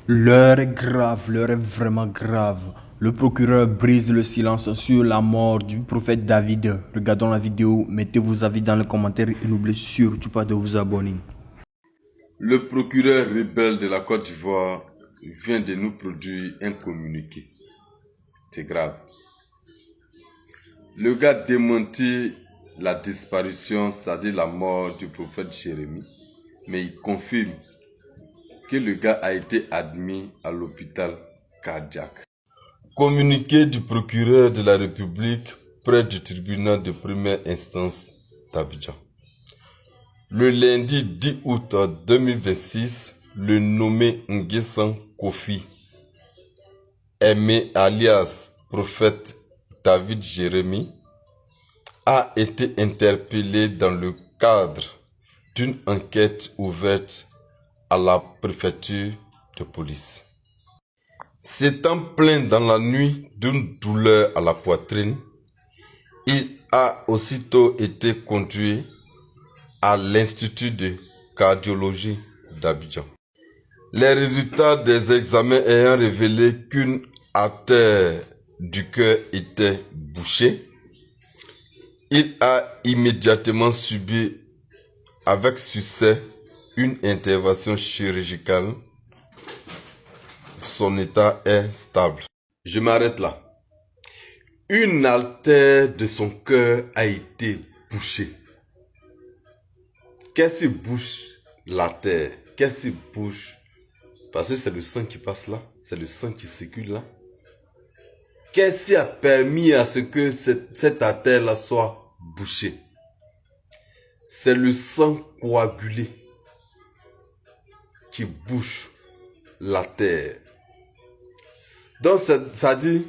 L'heure est grave, l'heure est vraiment grave. Le procureur brise le silence sur la mort du prophète David. Regardons la vidéo, mettez vos avis dans les commentaires et n'oubliez surtout pas de vous abonner. Le procureur rebelle de la Côte d'Ivoire vient de nous produire un communiqué. C'est grave. Le gars démentit la disparition, c'est-à-dire la mort du prophète Jérémie, mais il confirme que le gars a été admis à l'hôpital cardiaque. Communiqué du procureur de la République près du tribunal de première instance d'Abidjan. Le lundi 10 août 2026, le nommé Nguessan Kofi, aimé alias prophète David Jérémie, a été interpellé dans le cadre d'une enquête ouverte à la préfecture de police. S'étant plaint dans la nuit d'une douleur à la poitrine, il a aussitôt été conduit à l'Institut de cardiologie d'Abidjan. Les résultats des examens ayant révélé qu'une artère du cœur était bouchée, il a immédiatement subi avec succès une intervention chirurgicale. Son état est stable. Je m'arrête là. Une artère de son cœur a été bouchée. Qu'est-ce qui bouche l'artère? Qu'est-ce qui bouche? Parce que c'est le sang qui passe là. C'est le sang qui circule là. Qu'est-ce qui a permis à ce que cette artère-là soit bouchée? C'est le sang coagulé qui bouche l'artère. Donc ça dit,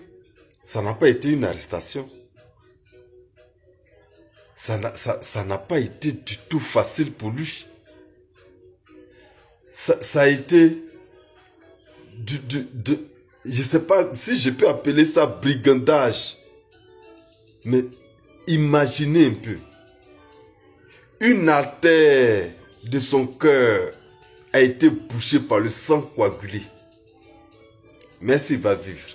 ça n'a pas été une arrestation. Ça n'a pas été du tout facile pour lui. Ça a été je ne sais pas si je peux appeler ça brigandage. Mais imaginez un peu. Une artère de son cœur a été bouchée par le sang coagulé. Mais est-ce qu'il va vivre?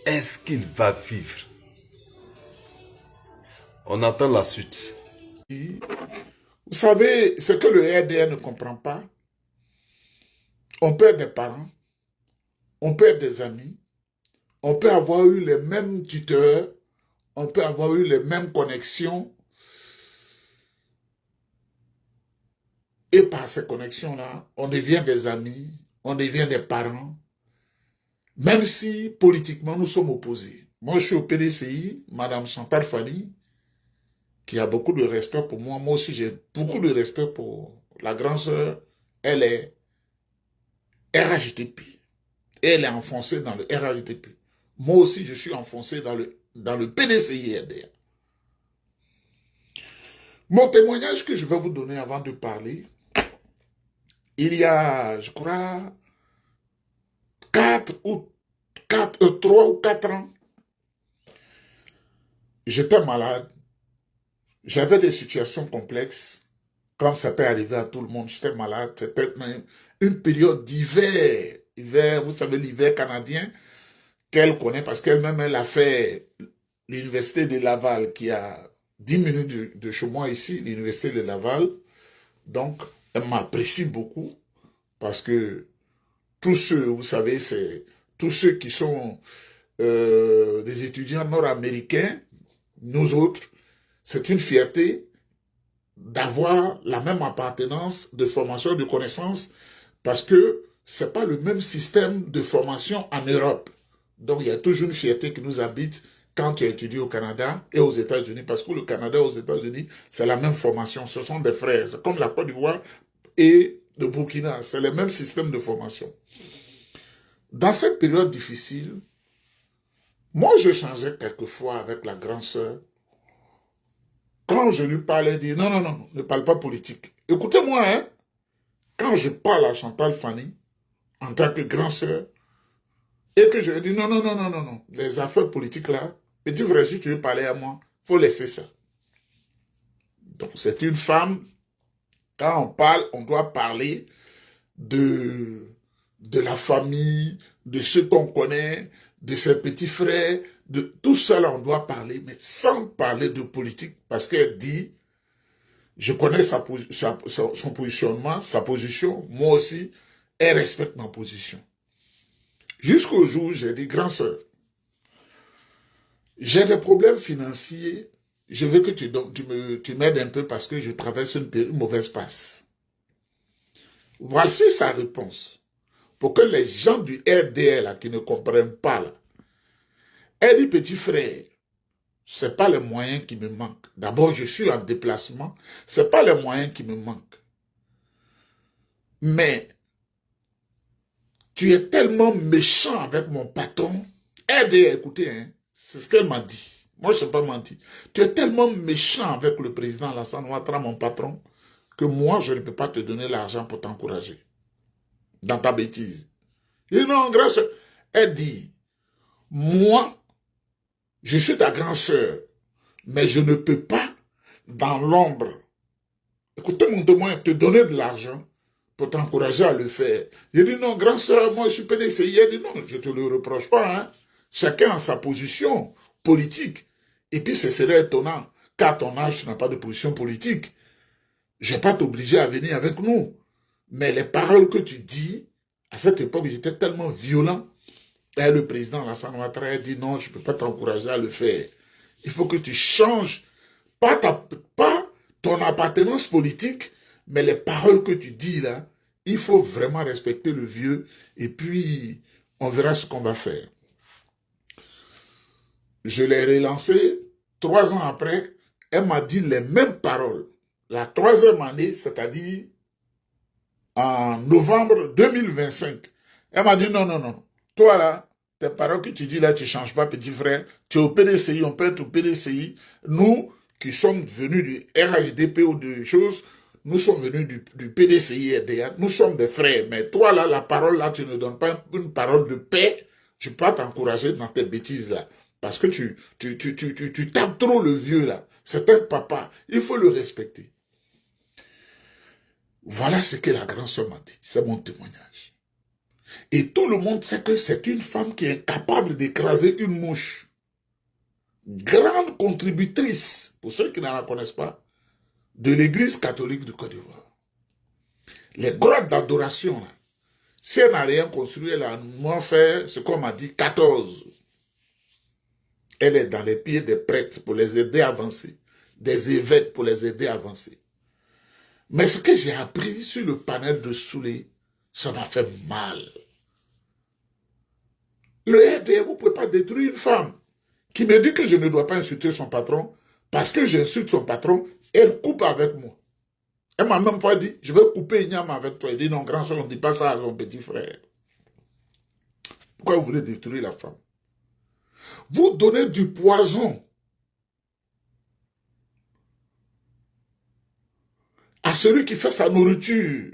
Est-ce qu'il va vivre? On attend la suite. Vous savez, ce que le RDR ne comprend pas, on peut être des parents, on peut être des amis, on peut avoir eu les mêmes tuteurs, on peut avoir eu les mêmes connexions. Et par ces connexions-là, on devient des amis, on devient des parents, même si politiquement nous sommes opposés. Moi, je suis au PDCI, Madame Chantal Fali, qui a beaucoup de respect pour moi. Moi aussi, j'ai beaucoup de respect pour la grande sœur. Elle est RHTP. Et elle est enfoncée dans le RHTP. Moi aussi, je suis enfoncé dans le PDCI RDR. Mon témoignage que je vais vous donner avant de parler, il y a, je crois, 3 ou 4 ans, j'étais malade. J'avais des situations complexes, comme ça peut arriver à tout le monde. J'étais malade, c'était une période d'hiver. Hiver, vous savez, l'hiver canadien, qu'elle connaît parce qu'elle-même, elle a fait l'université de Laval, qui a 10 minutes de chez moi ici, l'université de Laval. Donc, elle m'apprécie beaucoup parce que tous ceux, vous savez, c'est tous ceux qui sont des étudiants nord-américains, nous autres, c'est une fierté d'avoir la même appartenance de formation, de connaissances, parce que ce n'est pas le même système de formation en Europe. Donc, il y a toujours une fierté qui nous habite quand tu étudies au Canada et aux États-Unis, parce que le Canada et aux États-Unis, c'est la même formation, ce sont des frères. C'est comme la Côte d'Ivoire et le Burkina, c'est le même système de formation. Dans cette période difficile, moi, je changeais quelquefois avec la grande sœur. Quand je lui parlais, elle dit non, non, non, ne parle pas politique. Écoutez-moi, hein, quand je parle à Chantal Fani, en tant que grande sœur, et que je lui dis non, non, non, non, non, non, les affaires politiques là, et tu vrai, si tu veux parler à moi, il faut laisser ça. Donc, c'est une femme, quand on parle, on doit parler de de la famille, de ceux qu'on connaît, de ses petits frères, de tout ça là, on doit parler, mais sans parler de politique, parce qu'elle dit, je connais son positionnement, sa position, moi aussi, elle respecte ma position. Jusqu'au jour où j'ai dit, grand sœur, j'ai des problèmes financiers, je veux que tu m'aides un peu parce que je traverse une mauvaise passe. Voici sa réponse. Pour que les gens du RDL là, qui ne comprennent pas, là, elle dit, petit frère, ce n'est pas les moyens qui me manquent. D'abord, je suis en déplacement, ce n'est pas les moyens qui me manquent. Mais tu es tellement méchant avec mon patron. RDL, écoutez, hein, c'est ce qu'elle m'a dit. Moi, je ne sais pas menti. Tu es tellement méchant avec le président Alassane Ouattara, mon patron, que moi, je ne peux pas te donner l'argent pour t'encourager dans ta bêtise. Il dit non, grâce. Elle dit, moi, je suis ta grande sœur, mais je ne peux pas, dans l'ombre, écoutez mon témoin, te donner de l'argent pour t'encourager à le faire. Il dit non, grande sœur, moi je suis PDCI. Elle dit non, je ne te le reproche pas. Hein. Chacun a sa position politique. Et puis ce serait étonnant, qu'à ton âge, tu n'as pas de position politique. Je ne vais pas t'obliger à venir avec nous. Mais les paroles que tu dis, à cette époque, j'étais tellement violent. Et le président Alassane Ouattara a dit non, je ne peux pas t'encourager à le faire. Il faut que tu changes, pas ton appartenance politique, mais les paroles que tu dis là, il faut vraiment respecter le vieux et puis on verra ce qu'on va faire. Je l'ai relancé, 3 ans après, elle m'a dit les mêmes paroles. La 3e année, c'est-à-dire en novembre 2025, elle m'a dit non, non, non. Toi là, tes paroles que tu dis là, tu ne changes pas, petit frère. Tu es au PDCI, on peut être au PDCI. Nous, qui sommes venus du RHDP ou de choses, nous sommes venus du PDCI RDA, nous sommes des frères. Mais toi là, la parole là, tu ne donnes pas une parole de paix. Je ne peux pas t'encourager dans tes bêtises là. Parce que tu tapes trop le vieux là. C'est un papa. Il faut le respecter. Voilà ce que la grande sœur m'a dit. C'est mon témoignage. Et tout le monde sait que c'est une femme qui est capable d'écraser une mouche. Grande contributrice, pour ceux qui ne la connaissent pas, de l'église catholique de Côte d'Ivoire. Les grottes d'adoration, là, si elle n'a rien construit, elle a moins fait ce qu'on m'a dit, 14. Elle est dans les pieds des prêtres pour les aider à avancer, des évêques pour les aider à avancer. Mais ce que j'ai appris sur le panel de Soulé, ça m'a fait mal. Le RDR, vous ne pouvez pas détruire une femme qui me dit que je ne dois pas insulter son patron parce que j'insulte son patron, elle coupe avec moi. Elle m'a même pas dit, je vais couper Ignam avec toi. Elle dit non, grand soeur, on ne dit pas ça à son petit frère. Pourquoi vous voulez détruire la femme? Vous donnez du poison à celui qui fait sa nourriture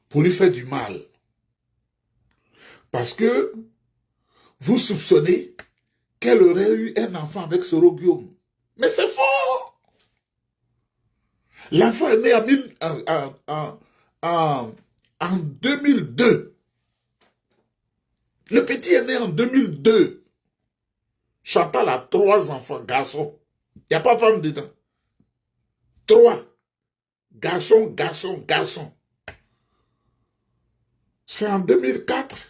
pour lui faire du mal. Parce que vous soupçonnez qu'elle aurait eu un enfant avec Soro Guillaume. Mais c'est faux! L'enfant est né en 2002. Le petit est né en 2002. Chantal a 3 enfants, garçons. Il n'y a pas de femme dedans. 3. Garçons, garçons, garçons. C'est en 2004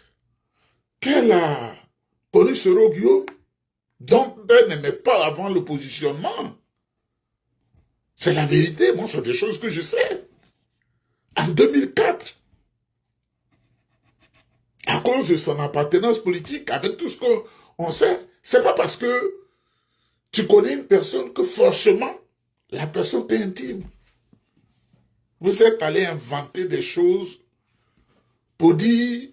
qu'elle a connu Soro Guillaume, dont elle n'aimait pas avant le positionnement. C'est la vérité, moi, c'est des choses que je sais. En 2004, à cause de son appartenance politique, avec tout ce qu'on sait, c'est pas parce que tu connais une personne que forcément la personne t'est intime. Vous êtes allé inventer des choses pour dire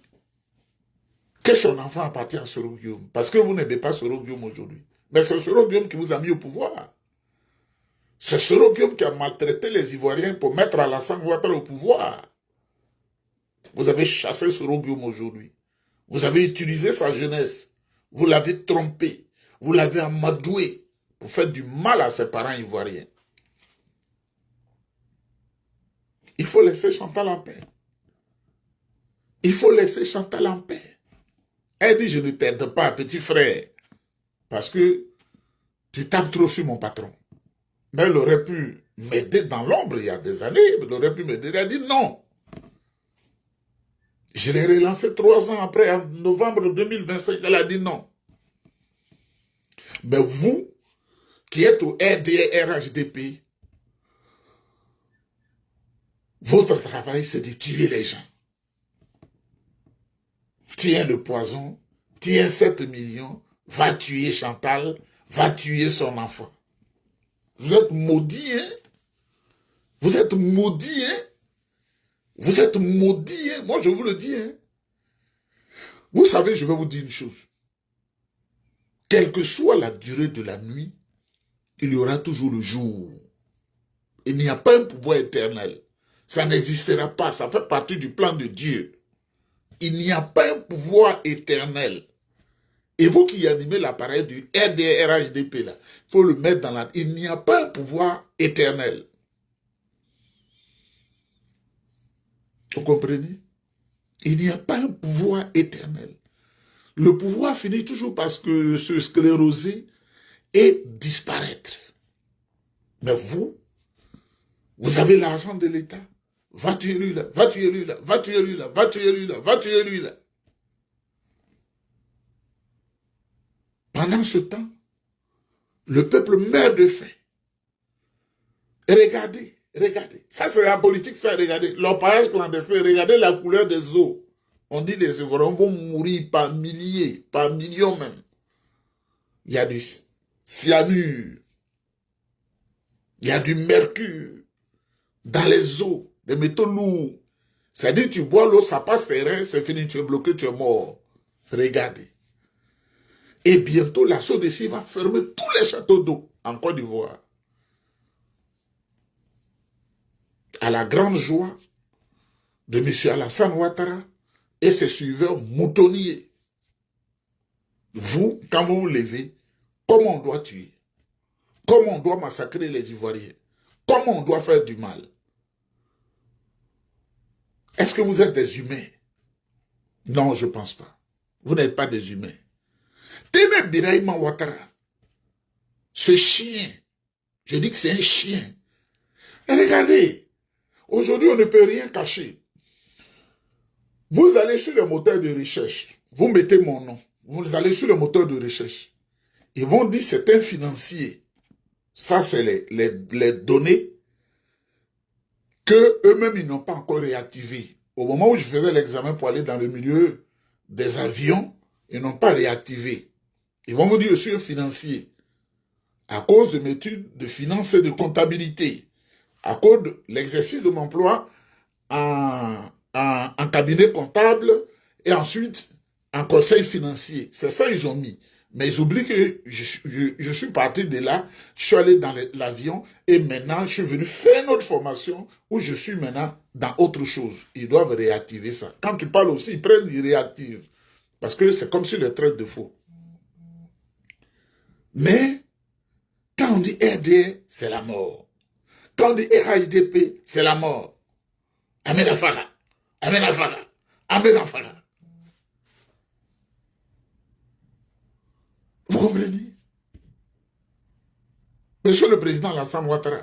que son enfant appartient à Soro Guillaume. Parce que vous n'aimez pas Soro Guillaume aujourd'hui. Mais c'est Soro Guillaume qui vous a mis au pouvoir. C'est Soro Guillaume qui a maltraité les Ivoiriens pour mettre Alassane Ouattara au pouvoir. Vous avez chassé Soro Guillaume aujourd'hui. Vous avez utilisé sa jeunesse. Vous l'avez trompé. Vous l'avez amadoué pour faire du mal à ses parents ivoiriens. Il faut laisser Chantal en paix. Il faut laisser Chantal en paix. Elle dit, je ne t'aide pas, petit frère, parce que tu tapes trop sur mon patron. Mais elle aurait pu m'aider dans l'ombre il y a des années. Elle aurait pu m'aider. Elle a dit non. Je l'ai relancé 3 ans après, en novembre 2025. Elle a dit non. Mais vous, qui êtes au RDRHDP, votre travail, c'est de tuer les gens. Tiens le poison, tiens 7 millions, va tuer Chantal, va tuer son enfant. Vous êtes maudits, hein? Vous êtes maudits, hein? Vous êtes maudits, hein? Moi, je vous le dis, hein? Vous savez, je vais vous dire une chose. Quelle que soit la durée de la nuit, il y aura toujours le jour. Il n'y a pas un pouvoir éternel. Ça n'existera pas. Ça fait partie du plan de Dieu. Il n'y a pas un pouvoir éternel. Et vous qui animez l'appareil du RDRHDP, là, il faut le mettre dans la... Il n'y a pas un pouvoir éternel. Vous comprenez? Il n'y a pas un pouvoir éternel. Le pouvoir finit toujours par se scléroser et disparaître. Mais vous avez l'argent de l'État. Va tuer lui là, va tuer lui là, va tuer lui là, va tuer lui là, va tuer lui là. Pendant ce temps, le peuple meurt de faim. Et regardez, regardez. Ça c'est la politique, ça, regardez. L'orpaillage clandestin, regardez la couleur des eaux. On dit les Ivoiriens vont mourir par milliers, par millions même. Il y a du cyanure, il y a du mercure dans les eaux. Les métaux lourds. C'est-à-dire, tu bois l'eau, ça passe tes reins, c'est fini, tu es bloqué, tu es mort. Regardez. Et bientôt, la SODECI va fermer tous les châteaux d'eau en Côte d'Ivoire. À la grande joie de M. Alassane Ouattara et ses suiveurs moutonniers. Vous, quand vous vous levez, comment on doit tuer? Comment on doit massacrer les Ivoiriens? Comment on doit faire du mal? Est-ce que vous êtes des humains? Non, je ne pense pas. Vous n'êtes pas des humains. Tene Birahima Ouattara, ce chien, je dis que c'est un chien. Et regardez, aujourd'hui on ne peut rien cacher. Vous allez sur le moteur de recherche, vous mettez mon nom, vous allez sur le moteur de recherche. Ils vont dire c'est un financier. Ça c'est les données que eux-mêmes ils n'ont pas encore réactivé. Au moment où je faisais l'examen pour aller dans le milieu des avions, ils n'ont pas réactivé. Ils vont vous dire je suis un financier. À cause de mes études de finance et de comptabilité, à cause de l'exercice de mon emploi en cabinet comptable et ensuite en conseil financier. C'est ça qu'ils ont mis. Mais ils oublient que je suis parti de là, je suis allé dans l'avion et maintenant je suis venu faire une autre formation où je suis maintenant dans autre chose. Ils doivent réactiver ça. Quand tu parles aussi, ils prennent, ils réactivent. Parce que c'est comme si les traitent de faux. Mais quand on dit RDR, c'est la mort. Quand on dit RHDP, c'est la mort. Amen Afara, Amen Afara, Amen Afara. Vous comprenez? Monsieur le Président Alassane Ouattara,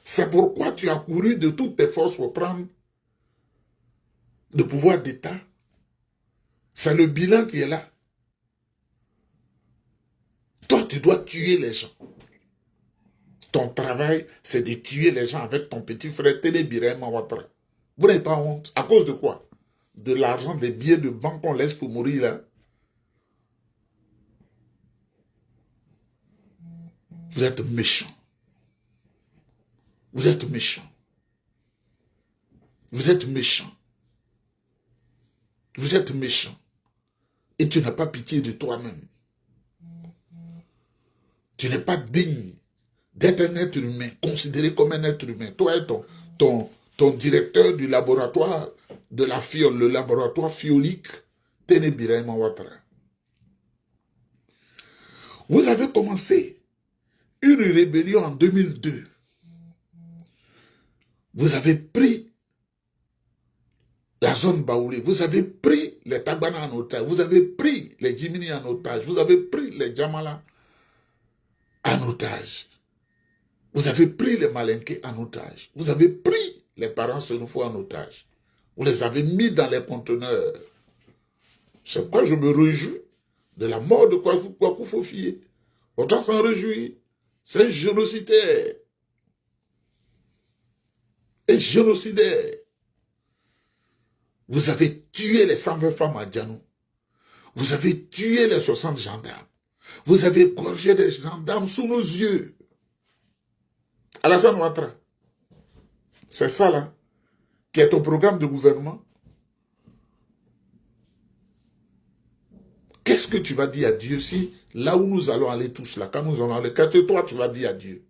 c'est pourquoi tu as couru de toutes tes forces pour prendre le pouvoir d'État. C'est le bilan qui est là. Toi, tu dois tuer les gens. Ton travail, c'est de tuer les gens avec ton petit frère Tene Birahima Ouattara. Vous n'avez pas honte. À cause de quoi? De l'argent, des billets de banque qu'on laisse pour mourir là. Vous êtes méchants. Vous êtes méchants. Vous êtes méchants. Vous êtes méchants. Et tu n'as pas pitié de toi-même. Tu n'es pas digne d'être un être humain, considéré comme un être humain. Toi et ton directeur du laboratoire de la fiole, le laboratoire fiolique, Tene Birahima Ouattara. Vous avez commencé une rébellion en 2002. Vous avez pris la la zone Baoulé, vous avez pris les Tagbana en otage, vous avez pris les Jimini en otage, vous avez pris les Djamala en otage. Vous avez pris les Malinké en otage. Vous avez pris les parents Sénoufo en otage. Vous les avez mis dans les conteneurs. C'est pourquoi je me réjouis de la mort de Kwaku Fofié. Autant s'en réjouir. C'est un génocidaire. Un génocidaire. Vous avez tué les 120 femmes à Djanou. Vous avez tué les 60 gendarmes. Vous avez gorgé des gendarmes sous nos yeux. Alassane Ouattara, c'est ça là, qui est au programme de gouvernement. Qu'est-ce que tu vas dire à Dieu si, là où nous allons aller tous là, quand nous allons aller, quand toi tu vas dire à Dieu,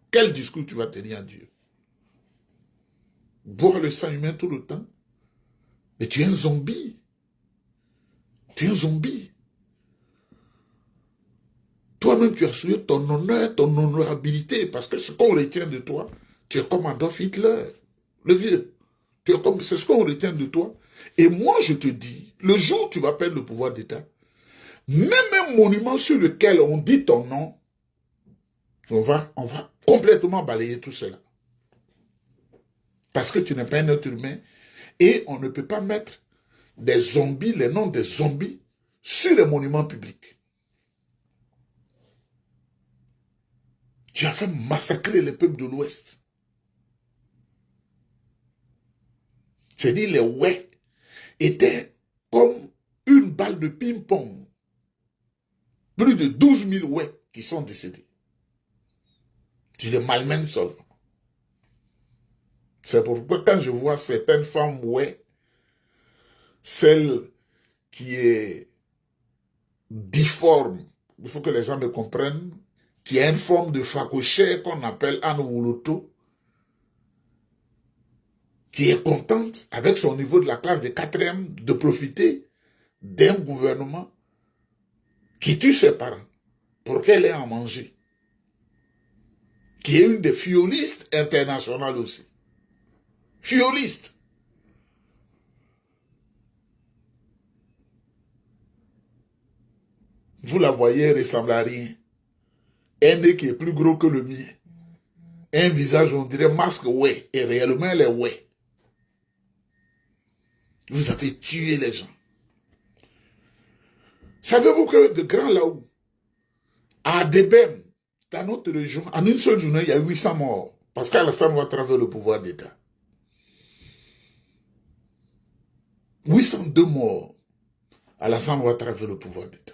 quel discours tu vas tenir à Dieu? Boire le sang humain tout le temps? Mais tu es un zombie. Tu es un zombie. Toi-même, tu as souillé ton honneur, ton honorabilité, parce que ce qu'on retient de toi, tu es comme Adolf Hitler, le vieux. C'est ce qu'on retient de toi. Et moi, je te dis, le jour où tu vas perdre le pouvoir d'État, même un monument sur lequel on dit ton nom, on va complètement balayer tout cela. Parce que tu n'es pas un être humain. Et on ne peut pas mettre des zombies, les noms des zombies, sur les monuments publics. Tu as fait massacrer les peuples de l'Ouest. C'est dit les ouais étaient comme une balle de ping-pong. Plus de 12 000 ouais qui sont décédés. Tu les malmènes seulement. C'est pourquoi quand je vois certaines femmes ouais, celle qui est difforme, il faut que les gens me comprennent, qui a une forme de facochère qu'on appelle Anne Wouloto, qui est contente, avec son niveau de la classe de 4e, de profiter d'un gouvernement qui tue ses parents pour qu'elle ait à manger, qui est une des fiolistes internationales aussi. Fioliste. Vous la voyez, elle ne ressemble à rien. Un nez qui est plus gros que le mien. Un visage, on dirait masque, ouais. Et réellement, elle est ouais. Vous avez tué les gens. Savez-vous que de Grand Laou, à Debem, dans notre région, en une seule journée, il y a 800 morts. Parce qu'Alassane Ouattara veut le pouvoir d'État. 802 morts. Alassane Ouattara veut le pouvoir d'État.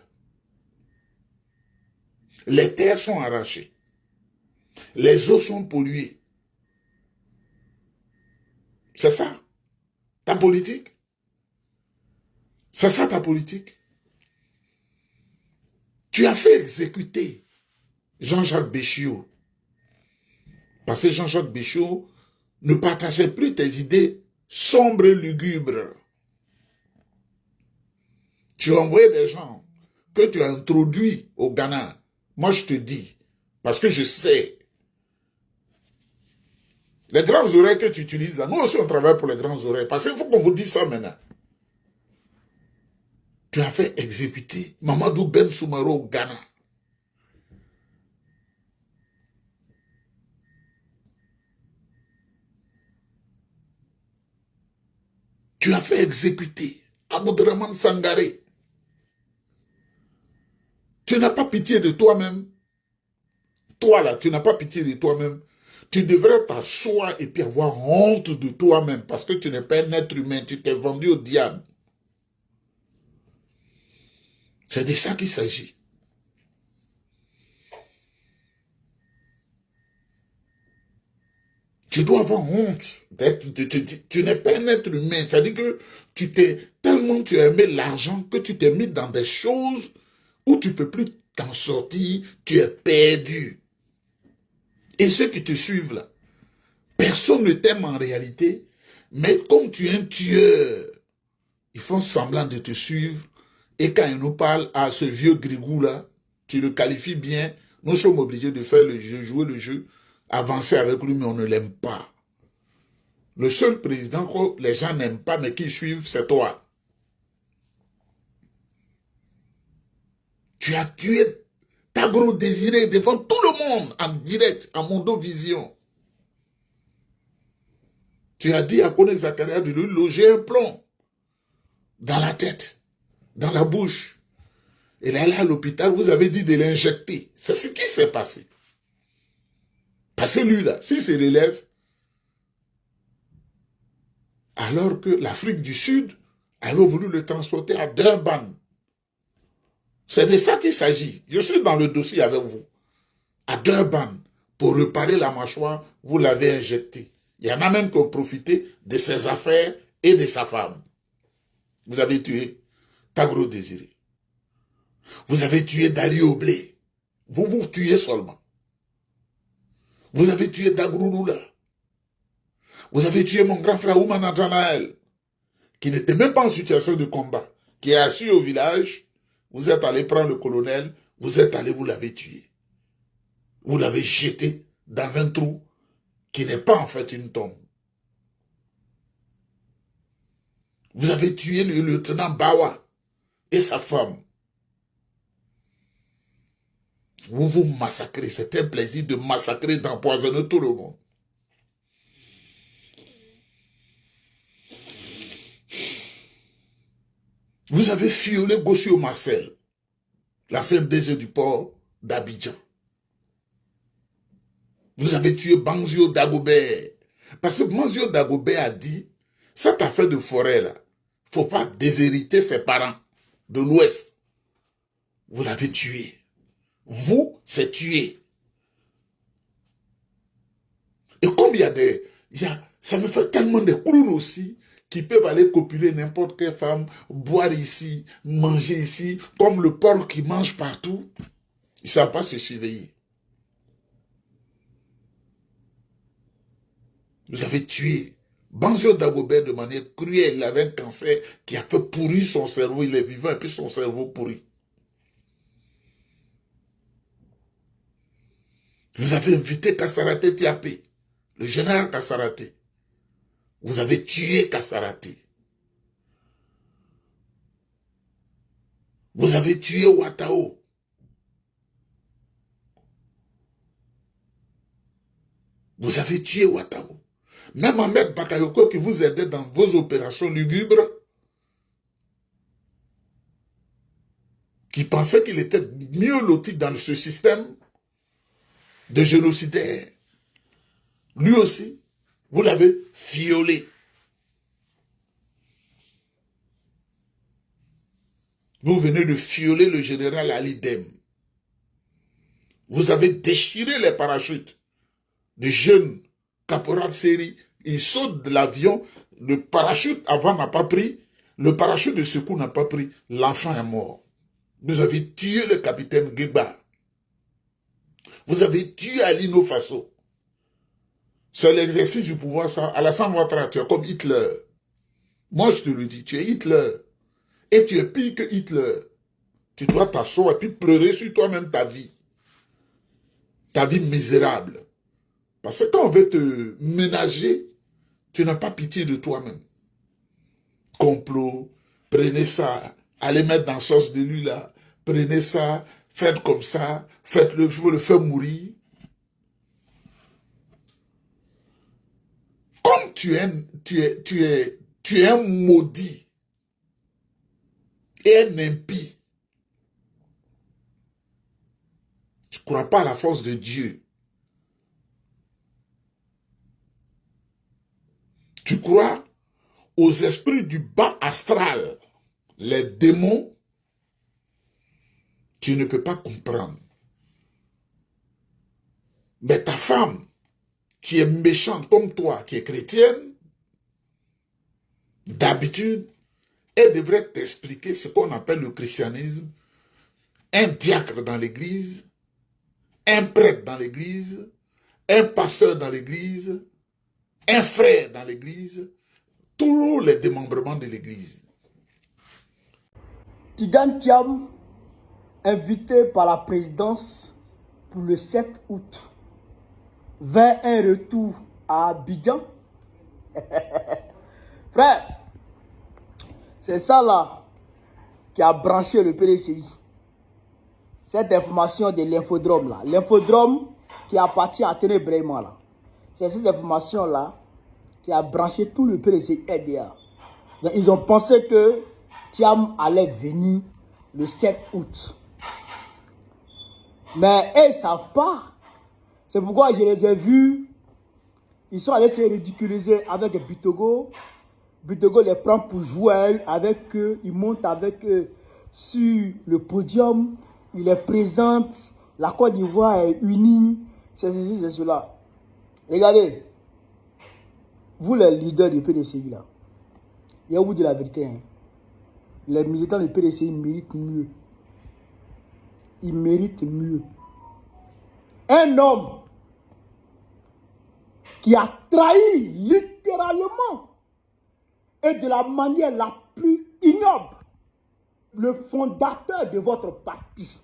Les terres sont arrachées. Les eaux sont polluées. C'est ça, ta politique. C'est ça ta politique. Tu as fait exécuter Jean-Jacques Béchiot. Parce que Jean-Jacques Béchiot ne partageait plus tes idées sombres et lugubres. Tu as envoyé des gens que tu as introduits au Ghana. Moi, je te dis, parce que je sais, les grandes oreilles que tu utilises là, nous aussi on travaille pour les grandes oreilles, parce qu'il faut qu'on vous dise ça maintenant. Tu as fait exécuter Mamadou Ben Soumaro au Ghana. Tu as fait exécuter Aboudraman Sangaré. Tu n'as pas pitié de toi-même. Toi là, tu n'as pas pitié de toi-même. Tu devrais t'asseoir et puis avoir honte de toi-même parce que tu n'es pas un être humain. Tu t'es vendu au diable. C'est de ça qu'il s'agit. Tu dois avoir honte. Tu n'es pas un être humain. C'est-à-dire que tellement tu as aimé l'argent que tu t'es mis dans des choses où tu ne peux plus t'en sortir. Tu es perdu. Et ceux qui te suivent là, personne ne t'aime en réalité, mais comme tu es un tueur, ils font semblant de te suivre. Et quand ils nous parlent à ce vieux grigou là, tu le qualifies bien, nous sommes obligés de faire le jeu, jouer le jeu, avancer avec lui, mais on ne l'aime pas. Le seul président que les gens n'aiment pas, mais qui suivent, c'est toi. Tu as tué Tagro Désiré devant tout le monde, en direct, en Mondovision. Tu as dit à Kone Zakaria de lui loger un plomb dans la tête, dans la bouche. Il est allé à l'hôpital, vous avez dit de l'injecter. C'est ce qui s'est passé. Parce que lui, là, s'il se relève, alors que l'Afrique du Sud avait voulu le transporter à Durban. C'est de ça qu'il s'agit. Je suis dans le dossier avec vous. À Durban, pour réparer la mâchoire, vous l'avez injecté. Il y en a même qui ont profité de ses affaires et de sa femme. Vous avez tué Tagro Désiré. Vous avez tué Dali Oblé. Vous vous tuez seulement. Vous avez tué Dagrou Lula. Vous avez tué mon grand frère Oumana Janaël, qui n'était même pas en situation de combat, qui est assis au village. Vous êtes allé prendre le colonel, vous êtes allé, vous l'avez tué. Vous l'avez jeté dans un trou qui n'est pas en fait une tombe. Vous avez tué le lieutenant Bawa et sa femme. Vous vous massacrez. C'est un plaisir de massacrer, d'empoisonner tout le monde. Vous avez fiolé Gossio Marcel, l'ancien DG du port d'Abidjan. Vous avez tué Banzio Dagobert. Parce que Banzio Dagobert a dit, cette affaire de forêt là, il ne faut pas déshériter ses parents de l'Ouest. Vous l'avez tué. Vous, c'est tué. Et comme il y a des... ça me fait tellement de clowns aussi, qui peuvent aller copuler n'importe quelle femme, boire ici, manger ici, comme le porc qui mange partout. Ils ne savent pas se surveiller. Vous avez tué Banzio Dagobert de manière cruelle. Il avait un cancer qui a fait pourrir son cerveau. Il est vivant et puis son cerveau pourri. Vous avez invité Kassaraté Tiapé, le général Kassaraté. Vous avez tué Kassaraté. Vous avez tué Ouattao. Vous avez tué Ouattao. Même Ahmed Bakayoko qui vous aidait dans vos opérations lugubres, qui pensait qu'il était mieux loti dans ce système de génocidaires, lui aussi, vous l'avez violé. Vous venez de violer le général Ali Dem. Vous avez déchiré les parachutes de jeunes caporal série. Ils sautent de l'avion, le parachute avant n'a pas pris, le parachute de secours n'a pas pris, l'enfant est mort. Vous avez tué le capitaine Gueba. Vous avez tué Alino Faso. C'est l'exercice du pouvoir, ça. Alassane Ouattara, tu es comme Hitler. Moi, je te le dis, tu es Hitler. Et tu es pire que Hitler. Tu dois t'asseoir et puis pleurer sur toi-même ta vie. Ta vie misérable. Parce que quand on veut te ménager, tu n'as pas pitié de toi-même. Complot, prenez ça, allez mettre dans la sauce de lui là, prenez ça, faites comme ça, faites-le, il faut le faire mourir. Comme tu es un maudit et un impie, tu ne crois pas à la force de Dieu. Tu crois aux esprits du bas astral, les démons, tu ne peux pas comprendre. Mais ta femme, qui est méchante comme toi, qui est chrétienne, d'habitude, elle devrait t'expliquer ce qu'on appelle le christianisme, un diacre dans l'église, un prêtre dans l'église, un pasteur dans l'église, un frère dans l'église, tous les démembrements de l'église. Tidjane Thiam, invité par la présidence pour le 7 août vers un retour à Abidjan, Frère, c'est ça là qui a branché le PDCI. Cette information de l'infodrome là. L'infodrome qui appartient à Téné Brayman là. C'est cette information là qui a branché tout le PDCI RDA. Donc, ils ont pensé que Thiam allait venir le 7 août. Mais eux ne savent pas. C'est pourquoi je les ai vus. Ils sont allés se ridiculiser avec Bitogo. Bitogo les prend pour jouer avec eux. Il monte avec eux sur le podium. Il les présente. La Côte d'Ivoire est unie. C'est ceci, c'est cela. Regardez. Vous les leaders du PDCI là. Il y a où de la vérité. Hein? Les militants du PDCI méritent mieux. Ils méritent mieux. Un homme qui a trahi littéralement et de la manière la plus ignoble le fondateur de votre parti,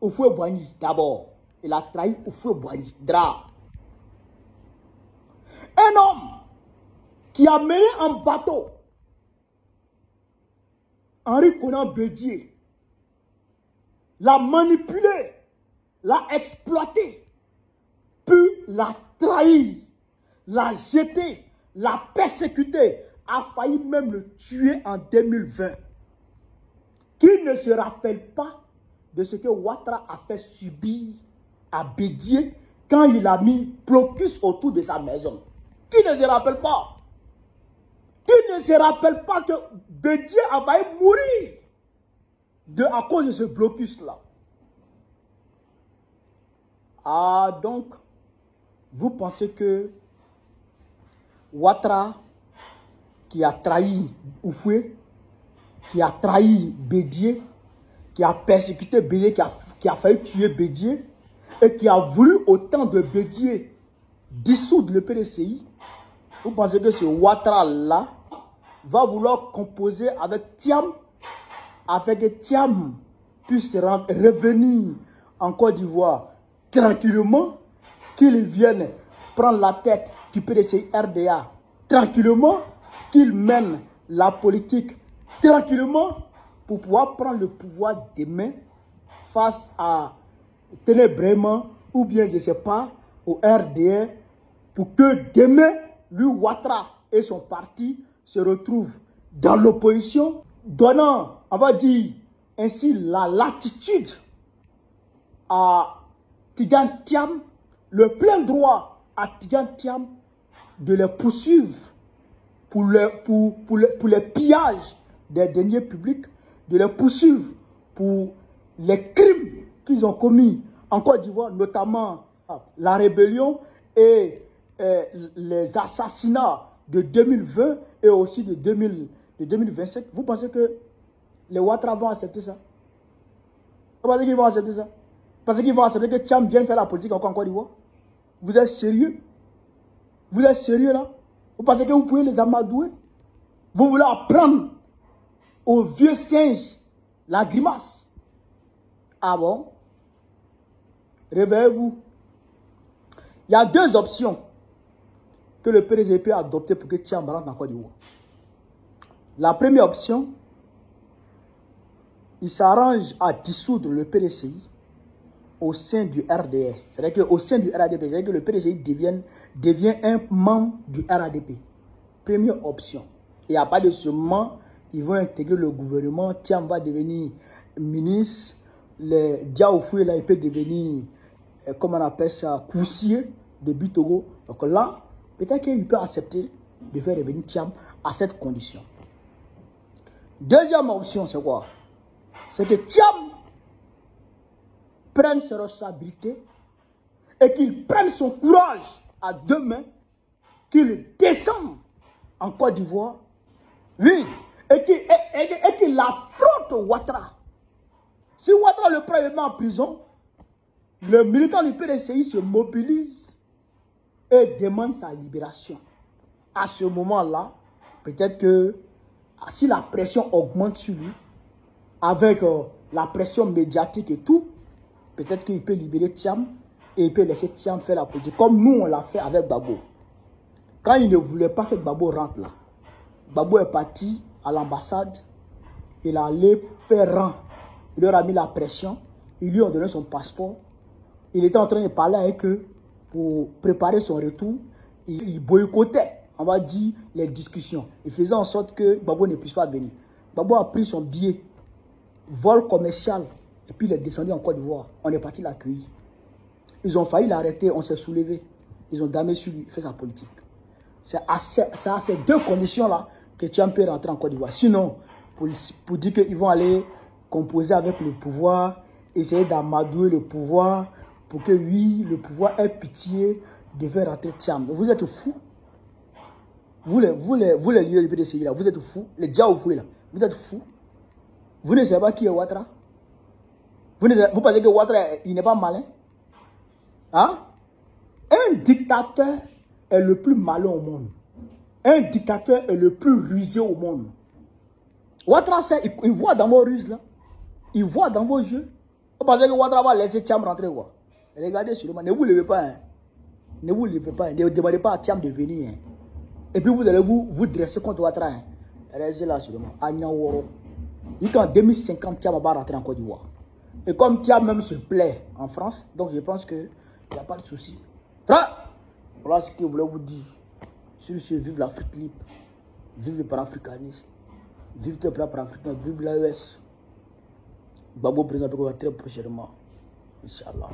Houphouët-Boigny d'abord. Il a trahi Houphouët-Boigny, Dra. Un homme qui a mené en bateau Henri Konan Bédié, l'a manipulé, l'a exploité, puis l'a trahi, l'a jeté, l'a persécuté, a failli même le tuer en 2020. Qui ne se rappelle pas de ce que Ouattara a fait subir à Bédié quand il a mis blocus autour de sa maison? Qui ne se rappelle pas? Qui ne se rappelle pas que Bédié a failli mourir à cause de ce blocus-là? Ah, donc, vous pensez que Ouattara, qui a trahi Houphouët, qui a trahi Bédié, qui a persécuté Bédié, qui a failli tuer Bédié, et qui a voulu autant de Bédié dissoudre le PDCI, vous pensez que ce Ouattara-là va vouloir composer avec Thiam, afin que Thiam puisse revenir en Côte d'Ivoire tranquillement, qu'il vienne prendre la tête du PDCI RDA tranquillement, qu'il mène la politique tranquillement pour pouvoir prendre le pouvoir demain face à Téné Brayman ou bien, je ne sais pas, au RDA, pour que demain, lui, Ouattara et son parti se retrouvent dans l'opposition, donnant, on va dire, ainsi la latitude à Tidjane Thiam, le plein droit à Tidjane Thiam de les poursuivre pour les pillages des deniers publics, de les poursuivre pour les crimes qu'ils ont commis en Côte d'Ivoire, notamment la rébellion et les assassinats de 2020 et aussi de 2027. Vous pensez que les Ouattara vont accepter ça? Vous pensez qu'ils vont accepter ça? Vous pensez qu'ils vont accepter que Thiam vienne faire la politique encore en Côte d'Ivoire? Vous êtes sérieux? Vous êtes sérieux là? Vous pensez que vous pouvez les amadouer? Vous voulez apprendre aux vieux singes la grimace? Ah bon? Réveillez-vous. Il y a deux options que le PDG peut adopter pour que Thiam rentre en Côte d'Ivoire. La première option, il s'arrange à dissoudre le PDCI au sein du RDR. C'est-à-dire qu'au sein du RADP, c'est-à-dire que le PDCI devient un membre du RADP. Première option. Et à part de ce moment, ils vont intégrer le gouvernement. Thiam va devenir ministre. Le Diaoufoué, là, il peut devenir, comment on appelle ça, coursier de Bitogo. Donc là, peut-être qu'il peut accepter de faire revenir Thiam à cette condition. Deuxième option, c'est quoi? C'est que Thiam prenne ses responsabilités et qu'il prenne son courage à deux mains, qu'il descende en Côte d'Ivoire, oui, et qu'il affronte Ouattara. Si Ouattara le prend et le met en prison, le militant du PDCI se mobilise et demande sa libération. À ce moment-là, peut-être que si la pression augmente sur lui, avec la pression médiatique et tout, peut-être qu'il peut libérer Thiam et il peut laisser Thiam faire la politique, comme nous on l'a fait avec Babo. Quand il ne voulait pas que Gbagbo rentre là, Gbagbo est parti à l'ambassade. Il allait faire rang. Il leur a mis la pression. Ils lui ont donné son passeport. Il était en train de parler avec eux pour préparer son retour. Il boycottait, on va dire, les discussions. Il faisait en sorte que Gbagbo ne puisse pas venir. Gbagbo a pris son billet, vol commercial, et puis il est descendu en Côte d'Ivoire. On est parti l'accueillir. Ils ont failli l'arrêter, on s'est soulevé. Ils ont damé sur lui, il fait sa politique. C'est à ces deux conditions-là que Thiam peut rentrer en Côte d'Ivoire. Sinon, pour dire qu'ils vont aller composer avec le pouvoir, essayer d'amadouer le pouvoir, pour que oui, le pouvoir ait pitié de faire rentrer Thiam. Vous êtes fous. Vous les lieux du PDCI là, vous êtes fous. Les Diaoufoué là, vous êtes fous. Vous ne savez pas qui est Ouattara. Vous pensez que Ouattara, il n'est pas malin? Hein? Un dictateur est le plus malin au monde. Un dictateur est le plus rusé au monde. Ouattara, il voit dans vos ruses là. Il voit dans vos yeux. Vous pensez que Ouattara va laisser Thiam rentrer quoi? Regardez sur le monde. Ne vous levez pas. Hein. Ne vous levez pas. Ne demandez pas à Thiam de venir. Hein. Et puis vous allez vous dresser contre Ouattara. Hein. Restez là sur le monde. Agnaworo. Il dit qu'en 2050, Thiam va rentrer en Côte d'Ivoire. Et comme Thiam même se plaît en France, donc je pense qu'il n'y a pas de souci. Voilà ce que je voulais vous dire. Sur ce, vive l'Afrique libre. Vive le panafricanisme. Vive le peuple africain. Vive l'AES. Gbagbo présente très prochainement. Inch'Allah.